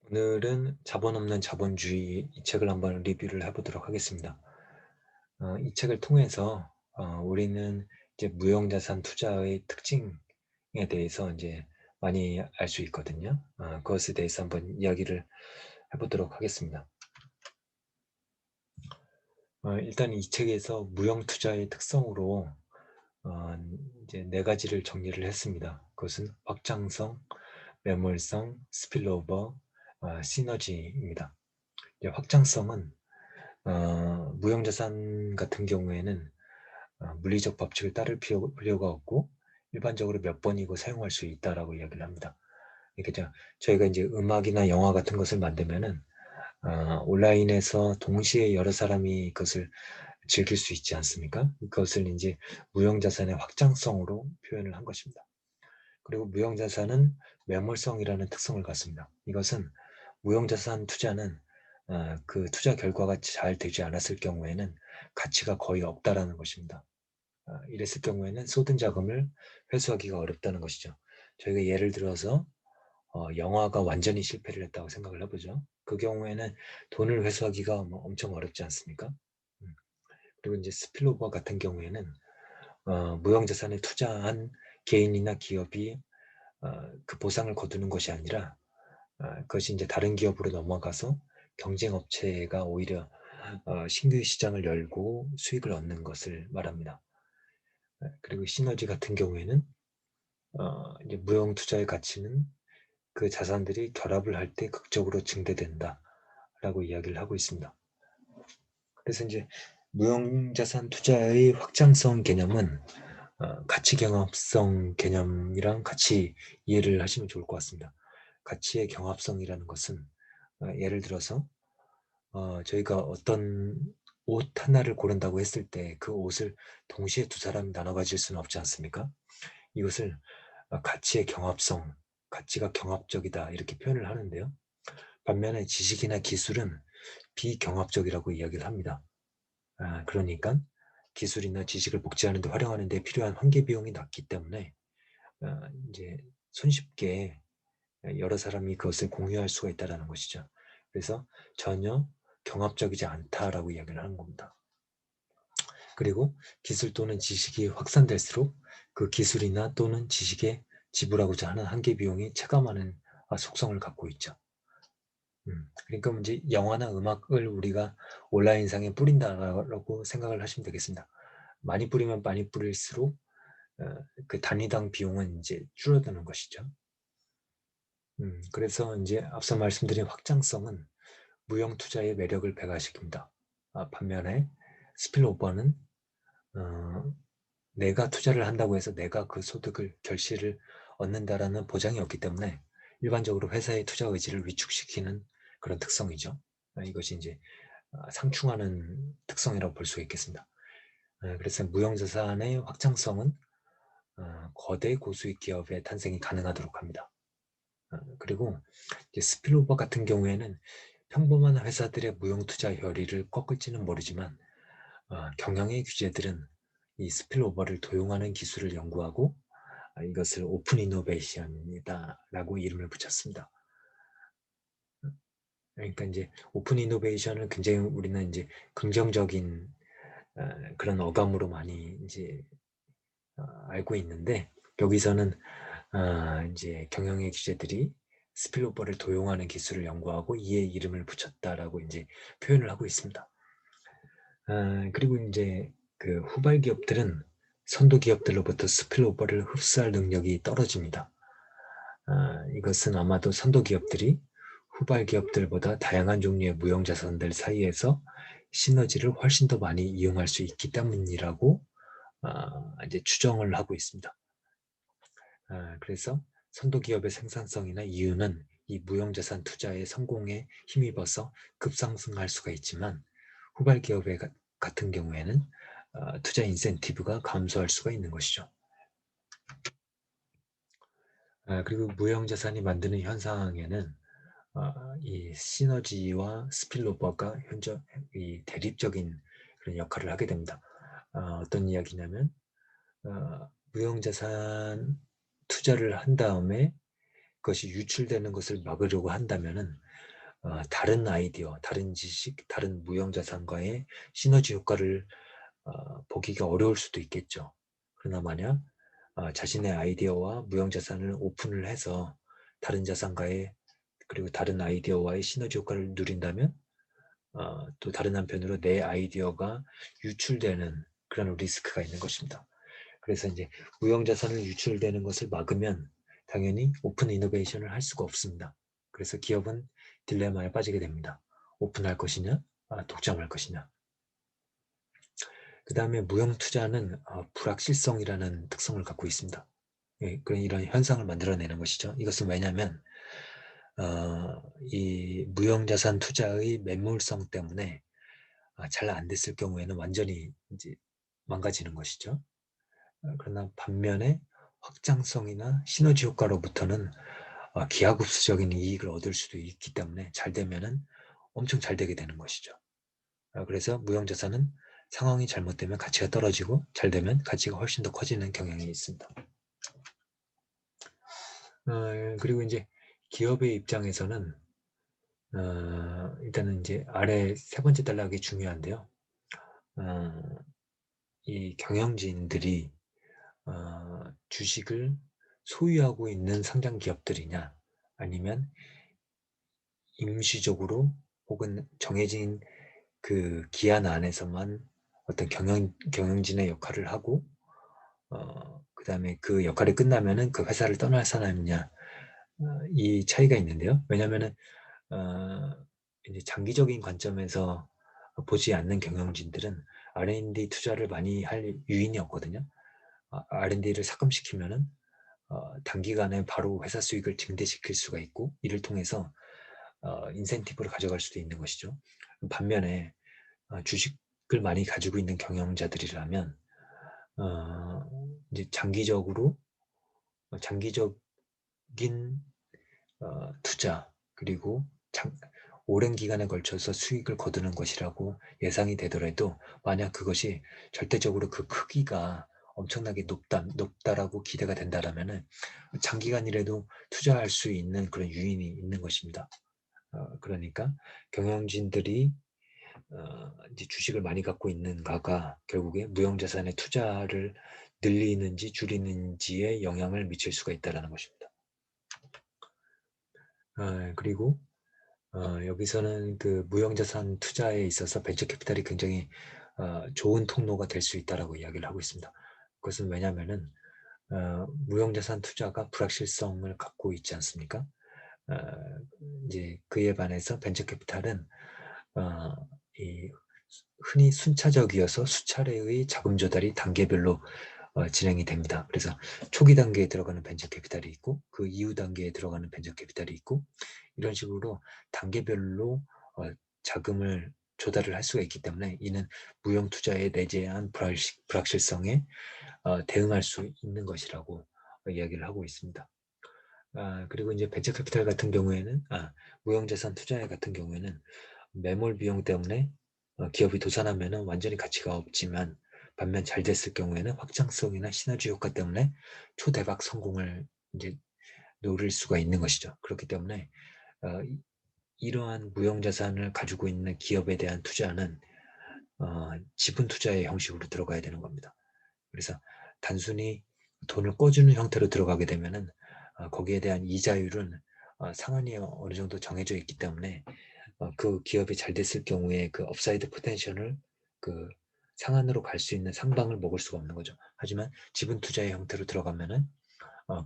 오늘은 자본 없는 자본주의 이 책을 한번 리뷰를 해보도록 하겠습니다. 이 책을 통해서 우리는 이제 무형자산 투자의 특징에 대해서 이제 많이 알 수 있거든요. 그것에 대해서 한번 이야기를 해보도록 하겠습니다. 일단 이 책에서 무형 투자의 특성으로 어, 이제 네 가지를 정리를 했습니다. 그것은 확장성, 매몰성, 스필오버, 시너지입니다. 이제 확장성은 무형자산 같은 경우에는 물리적 법칙을 따를 필요가 없고 일반적으로 몇 번이고 사용할 수 있다라고 이야기를 합니다. 그러니까 저희가 이제 음악이나 영화 같은 것을 만들면은 온라인에서 동시에 여러 사람이 그것을 즐길 수 있지 않습니까? 그것을 이제 무형자산의 확장성으로 표현을 한 것입니다. 그리고 무형자산은 매몰성이라는 특성을 갖습니다. 이것은 무형자산 투자는 그 투자 결과가 잘 되지 않았을 경우에는 가치가 거의 없다라는 것입니다. 이랬을 경우에는 쏟은 자금을 회수하기가 어렵다는 것이죠. 저희가 예를 들어서 영화가 완전히 실패를 했다고 생각을 해보죠. 그 경우에는 돈을 회수하기가 뭐 엄청 어렵지 않습니까? 음, 그리고 이제 스필오버 같은 경우에는 무형자산에 투자한 개인이나 기업이 그 보상을 거두는 것이 아니라 그것이 이제 다른 기업으로 넘어가서 경쟁 업체가 오히려 신규 시장을 열고 수익을 얻는 것을 말합니다. 그리고 시너지 같은 경우에는 이제 무형 투자의 가치는 그 자산들이 결합을 할 때 극적으로 증대된다라고 이야기를 하고 있습니다. 그래서 이제 무형자산 투자의 확장성 개념은 가치 경합성 개념이랑 같이 이해를 하시면 좋을 것 같습니다. 가치의 경합성이라는 것은 예를 들어서 저희가 어떤 옷 하나를 고른다고 했을 때 그 옷을 동시에 두 사람이 나눠 가질 수는 없지 않습니까? 이것을 가치의 경합성, 가치가 경합적이다 이렇게 표현을 하는데요. 반면에 지식이나 기술은 비경합적이라고 이야기를 합니다. 그러니까 기술이나 지식을 복제하는 데 활용하는 데 필요한 환기 비용이 낮기 때문에 이제 손쉽게 여러 사람이 그것을 공유할 수가 있다는 것이죠. 그래서 전혀 경합적이지 않다라고 이야기를 하는 겁니다. 그리고 기술 또는 지식이 확산될수록 그 기술이나 또는 지식에 지불하고자 하는 한계 비용이 체감하는 속성을 갖고 있죠. 그러니까 이제 영화나 음악을 우리가 온라인상에 뿌린다라고 생각을 하시면 되겠습니다. 많이 뿌리면 많이 뿌릴수록 어, 그 단위당 비용은 이제 줄어드는 것이죠. 그래서 이제 앞서 말씀드린 확장성은 무형 투자의 매력을 배가시킵니다. 반면에 스필오버는 어, 내가 투자를 한다고 해서 내가 그 소득을 결실을 얻는다라는 보장이 없기 때문에 일반적으로 회사의 투자 의지를 위축시키는 그런 특성이죠. 이것이 이제 상충하는 특성이라고 볼 수가 있겠습니다. 그래서 무형자산의 확장성은 거대 고수익 기업의 탄생이 가능하도록 합니다. 그리고 이제 스필오버 같은 경우에는 평범한 회사들의 무형 투자 혈의를 꺾을지는 모르지만 경영의 규제들은 이 스필오버를 도용하는 기술을 연구하고 이것을 오픈 이노베이션이다라고 이름을 붙였습니다. 그러니까 이제 오픈 이노베이션을 굉장히 우리는 이제 긍정적인 그런 어감으로 많이 이제 알고 있는데 여기서는 이제 경영의 규제들이 스필오버를 도용하는 기술을 연구하고 이에 이름을 붙였다라고 이제 표현을 하고 있습니다. 그리고 이제 그 후발 기업들은 선도 기업들로부터 스필오버를 흡수할 능력이 떨어집니다. 이것은 아마도 선도 기업들이 후발 기업들보다 다양한 종류의 무형 자산들 사이에서 시너지를 훨씬 더 많이 이용할 수 있기 때문이라고 이제 추정을 하고 있습니다. 그래서 선도 기업의 생산성이나 이윤은 이 무형자산 투자의 성공에 힘입어서 급상승할 수가 있지만 후발 기업의 같은 경우에는 투자 인센티브가 감소할 수가 있는 것이죠. 그리고 무형자산이 만드는 현상에는 이 시너지와 스필오버가 현저 이 대립적인 그런 역할을 하게 됩니다. 어떤 이야기냐면 무형자산 투자를 한 다음에 그것이 유출되는 것을 막으려고 한다면은 다른 아이디어, 다른 지식, 다른 무형자산과의 시너지 효과를 보기가 어려울 수도 있겠죠. 그러나 만약 자신의 아이디어와 무형자산을 오픈을 해서 다른 자산과의 그리고 다른 아이디어와의 시너지 효과를 누린다면 또 다른 한편으로 내 아이디어가 유출되는 그런 리스크가 있는 것입니다. 그래서 이제 무형자산을 유출되는 것을 막으면 당연히 오픈 이노베이션을 할 수가 없습니다. 그래서 기업은 딜레마에 빠지게 됩니다. 오픈할 것이냐, 독점할 것이냐. 그 다음에 무형투자는 불확실성이라는 특성을 갖고 있습니다. 예, 그런 이런 현상을 만들어내는 것이죠. 이것은 왜냐하면 이 무형자산 투자의 매몰성 때문에 잘 안 됐을 경우에는 완전히 이제 망가지는 것이죠. 그러나 반면에 확장성이나 시너지 효과로부터는 기하급수적인 이익을 얻을 수도 있기 때문에 잘 되면은 엄청 잘 되게 되는 것이죠. 그래서 무형자산은 상황이 잘못되면 가치가 떨어지고 잘 되면 가치가 훨씬 더 커지는 경향이 있습니다. 그리고 이제 기업의 입장에서는 일단은 이제 아래 세 번째 단락이 중요한데요. 이 경영진들이 주식을 소유하고 있는 상장 기업들이냐 아니면 임시적으로 혹은 정해진 그 기한 안에서만 어떤 경영진의 역할을 하고 그 다음에 그 역할이 끝나면은 그 회사를 떠날 사람이냐 이 차이가 있는데요. 왜냐하면은 이제 장기적인 관점에서 보지 않는 경영진들은 R&D 투자를 많이 할 유인이 없거든요. R&D를 삭감시키면은 단기간에 바로 회사 수익을 증대시킬 수가 있고 이를 통해서 인센티브를 가져갈 수도 있는 것이죠. 반면에 주식을 많이 가지고 있는 경영자들이라면 이제 장기적인 투자 그리고 오랜 기간에 걸쳐서 수익을 거두는 것이라고 예상이 되더라도 만약 그것이 절대적으로 그 크기가 엄청나게 높다라고 기대가 된다라면은 장기간이라도 투자할 수 있는 그런 유인이 있는 것입니다. 그러니까 경영진들이 이제 주식을 많이 갖고 있는가가 결국에 무형자산의 투자를 늘리는지 줄이는지에 영향을 미칠 수가 있다는 것입니다. 그리고 여기서는 그 무형자산 투자에 있어서 벤처캐피탈이 굉장히 좋은 통로가 될 수 있다라고 이야기를 하고 있습니다. 그것은 왜냐하면은 무형자산 투자가 불확실성을 갖고 있지 않습니까? 이제 그에 반해서 벤처캐피탈은 이 흔히 순차적이어서 수차례의 자금 조달이 단계별로 진행이 됩니다. 그래서 초기 단계에 들어가는 벤처 캐피탈이 있고 그 이후 단계에 들어가는 벤처 캐피탈이 있고 이런 식으로 단계별로 자금을 조달을 할 수가 있기 때문에 이는 무형 투자에 내재한 불확실성에 대응할 수 있는 것이라고 이야기를 하고 있습니다. 그리고 이제 벤처 캐피탈 같은 경우에는 무형자산 투자회 같은 경우에는 매몰 비용 때문에 기업이 도산하면은 완전히 가치가 없지만 반면 잘 됐을 경우에는 확장성이나 시너지 효과 때문에 초대박 성공을 이제 노릴 수가 있는 것이죠. 그렇기 때문에 이러한 무형자산을 가지고 있는 기업에 대한 투자는 지분 투자의 형식으로 들어가야 되는 겁니다. 그래서 단순히 돈을 꿔주는 형태로 들어가게 되면은 거기에 대한 이자율은 상한이 어느 정도 정해져 있기 때문에 그 기업이 잘 됐을 경우에 그 업사이드 포텐셜을 그 상한으로 갈 수 있는 상방을 먹을 수가 없는 거죠. 하지만 지분 투자의 형태로 들어가면은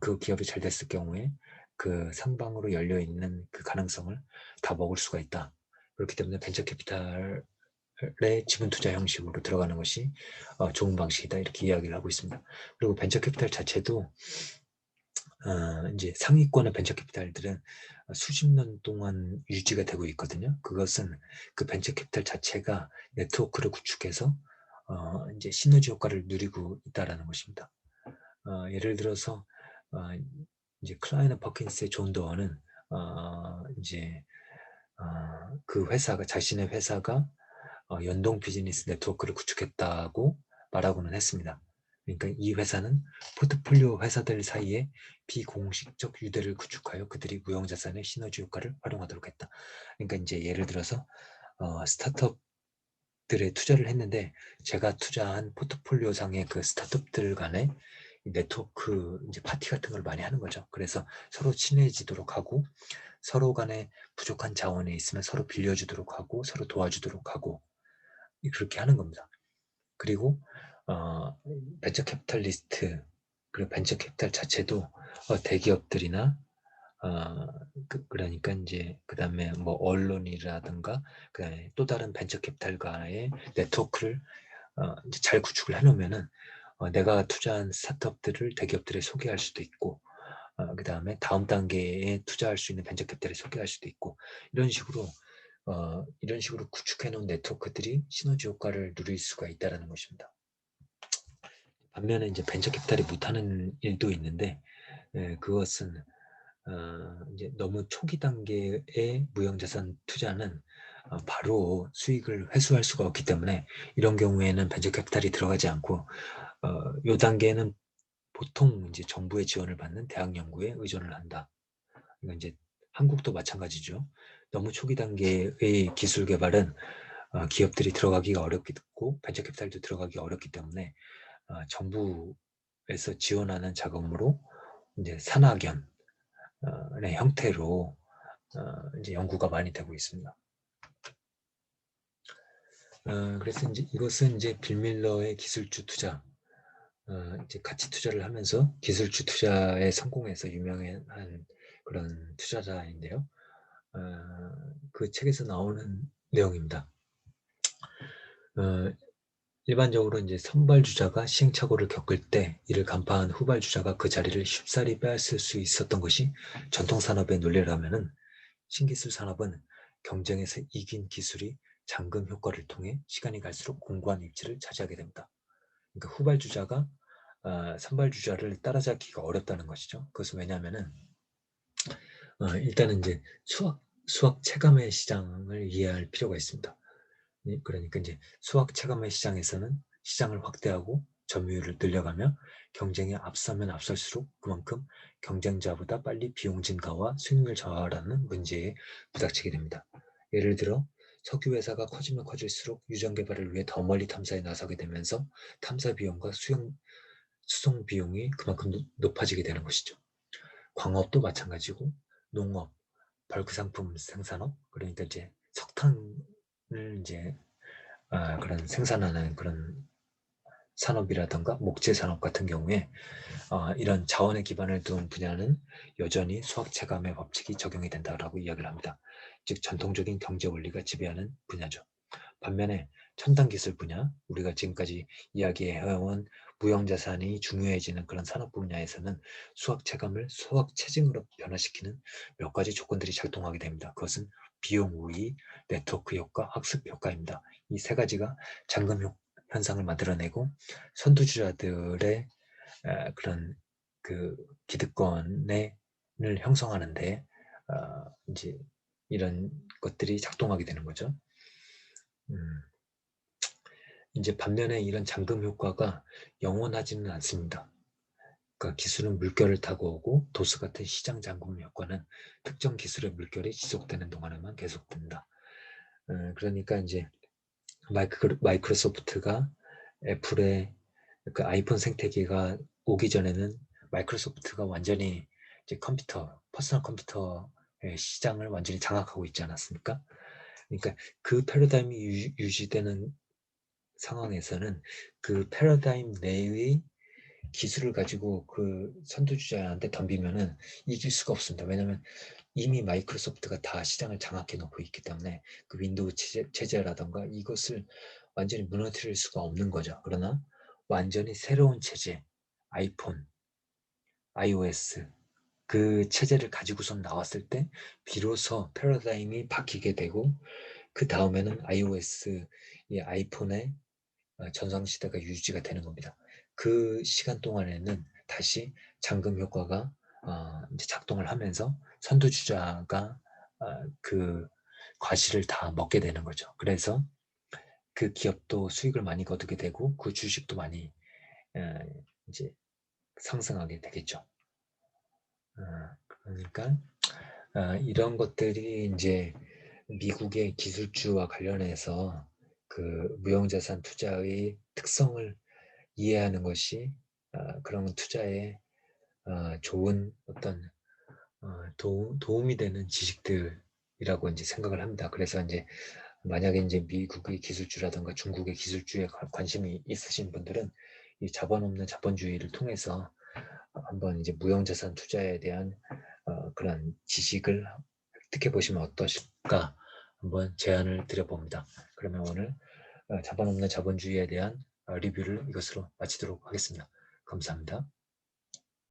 그 기업이 잘 됐을 경우에 그 상방으로 열려 있는 그 가능성을 다 먹을 수가 있다. 그렇기 때문에 벤처 캐피탈의 지분 투자 형식으로 들어가는 것이 좋은 방식이다 이렇게 이야기를 하고 있습니다. 그리고 벤처 캐피탈 자체도 이제 상위권의 벤처 캐피탈들은 수십 년 동안 유지가 되고 있거든요. 그것은 그 벤처 캐피탈 자체가 네트워크를 구축해서 이제 시너지 효과를 누리고 있다라는 것입니다. 예를 들어서 이제 클라이너 퍼킨스의 존 도어는 이제 그 회사가 자신의 회사가 연동 비즈니스 네트워크를 구축했다고 말하고는 했습니다. 그러니까 이 회사는 포트폴리오 회사들 사이에 비공식적 유대를 구축하여 그들이 무형자산의 시너지 효과를 활용하도록 했다. 그러니까 이제 예를 들어서 스타트업들에 투자를 했는데 제가 투자한 포트폴리오 상의 그 스타트업들 간에 네트워크 이제 파티 같은 걸 많이 하는 거죠. 그래서 서로 친해지도록 하고 서로 간에 부족한 자원이 있으면 서로 빌려주도록 하고 서로 도와주도록 하고 그렇게 하는 겁니다. 그리고 어, 벤처 캐피탈리스트 그리고 벤처 캐피탈 자체도 대기업들이나 그러니까 이제 그다음에 뭐 언론이라든가 그다음에 또 다른 벤처 캐피탈과의 네트워크를 이제 잘 구축을 해놓으면은 내가 투자한 스타트업들을 대기업들에 소개할 수도 있고 그다음에 다음 단계에 투자할 수 있는 벤처 캐피탈에 소개할 수도 있고 이런 식으로 구축해 놓은 네트워크들이 시너지 효과를 누릴 수가 있다라는 것입니다. 반면에 이제 벤처 캐피탈이 못하는 일도 있는데 그것은 이제 너무 초기 단계의 무형자산 투자는 바로 수익을 회수할 수가 없기 때문에 이런 경우에는 벤처 캐피탈이 들어가지 않고 이 단계는 보통 이제 정부의 지원을 받는 대학 연구에 의존을 한다. 이건 이제 한국도 마찬가지죠. 너무 초기 단계의 기술 개발은 기업들이 들어가기가 어렵고 벤처 캐피탈도 들어가기 어렵기 때문에 정부에서 지원하는 자금으로 이제 산학연의 형태로 이제 연구가 많이 되고 있습니다. 그래서 이제 이것은 이제 빌 밀러의 기술주 투자, 이제 가치 투자를 하면서 기술주 투자에 성공해서 유명한 그런 투자자인데요. 그 책에서 나오는 내용입니다. 일반적으로 이제 선발주자가 시행착오를 겪을 때 이를 간파한 후발주자가 그 자리를 쉽사리 빼앗을 수 있었던 것이 전통산업의 논리라면은 신기술 산업은 경쟁에서 이긴 기술이 잠금 효과를 통해 시간이 갈수록 공고한 입지를 차지하게 됩니다. 그러니까 후발주자가 선발주자를 따라잡기가 어렵다는 것이죠. 그것은 왜냐하면은 일단은 이제 수학 체감의 시장을 이해할 필요가 있습니다. 그러니까 이제 수학 체감의 시장에서는 시장을 확대하고 점유율을 늘려가며 경쟁에 앞서면 앞설수록 그만큼 경쟁자보다 빨리 비용 증가와 수익률 저하라는 문제에 부닥치게 됩니다. 예를 들어 석유 회사가 커지면 커질수록 유전 개발을 위해 더 멀리 탐사에 나서게 되면서 탐사 비용과 수송 비용이 그만큼 높아지게 되는 것이죠. 광업도 마찬가지고 농업, 벌크 상품 생산업, 그러니까 이제 석탄을 이제 그런 생산하는 그런 산업이라든가 목재 산업 같은 경우에 이런 자원의 기반을 둔 분야는 여전히 수학 체감의 법칙이 적용이 된다라고 이야기를 합니다. 즉 전통적인 경제 원리가 지배하는 분야죠. 반면에 첨단 기술 분야, 우리가 지금까지 이야기해온 무형자산이 중요해지는 그런 산업 분야에서는 수학 체감을 수학 체증으로 변화시키는 몇 가지 조건들이 작동하게 됩니다. 그것은 비용 우위, 네트워크 효과, 학습 효과입니다. 이 세 가지가 잠금 현상을 만들어내고 선두주자들의 그런 그 기득권을 형성하는데 이제 이런 것들이 작동하게 되는 거죠. 음, 이제 반면에 이런 잠금 효과가 영원하지는 않습니다. 그러니까 기술은 물결을 타고 오고 도스 같은 시장 잠금 효과는 특정 기술의 물결이 지속되는 동안에만 계속된다. 그러니까 이제 마이크로소프트가 애플의 그 아이폰 생태계가 오기 전에는 마이크로소프트가 완전히 이제 퍼스널 컴퓨터의 시장을 완전히 장악하고 있지 않았습니까? 그러니까 그 패러다임이 유지되는 상황에서는 그 패러다임 내의 기술을 가지고 그 선두주자한테 덤비면은 이길 수가 없습니다. 왜냐하면 이미 마이크로소프트가 다 시장을 장악해 놓고 있기 때문에 그 윈도우 체제라던가 이것을 완전히 무너뜨릴 수가 없는 거죠. 그러나 완전히 새로운 체제, 아이폰, iOS 그 체제를 가지고선 나왔을 때 비로소 패러다임이 바뀌게 되고 그 다음에는 iOS, 이 아이폰의 전성시대가 유지가 되는 겁니다. 그 시간 동안에는 다시 잠금 효과가 이제 작동을 하면서 선두주자가 그 과실을 다 먹게 되는 거죠. 그래서 그 기업도 수익을 많이 거두게 되고 그 주식도 많이 이제 상승하게 되겠죠. 그러니까 이런 것들이 이제 미국의 기술주와 관련해서 그 무형자산 투자의 특성을 이해하는 것이 그런 투자에 좋은 어떤 도움이 되는 지식들이라고 이제 생각을 합니다. 그래서 이제 만약에 이제 미국의 기술주라든가 중국의 기술주에 관심이 있으신 분들은 이 자본 없는 자본주의를 통해서 한번 이제 무형자산 투자에 대한 그런 지식을 획득해 보시면 어떠실까 한번 제안을 드려봅니다. 그러면 오늘 자본 없는 자본주의에 대한 리뷰를 이것으로 마치도록 하겠습니다. 감사합니다.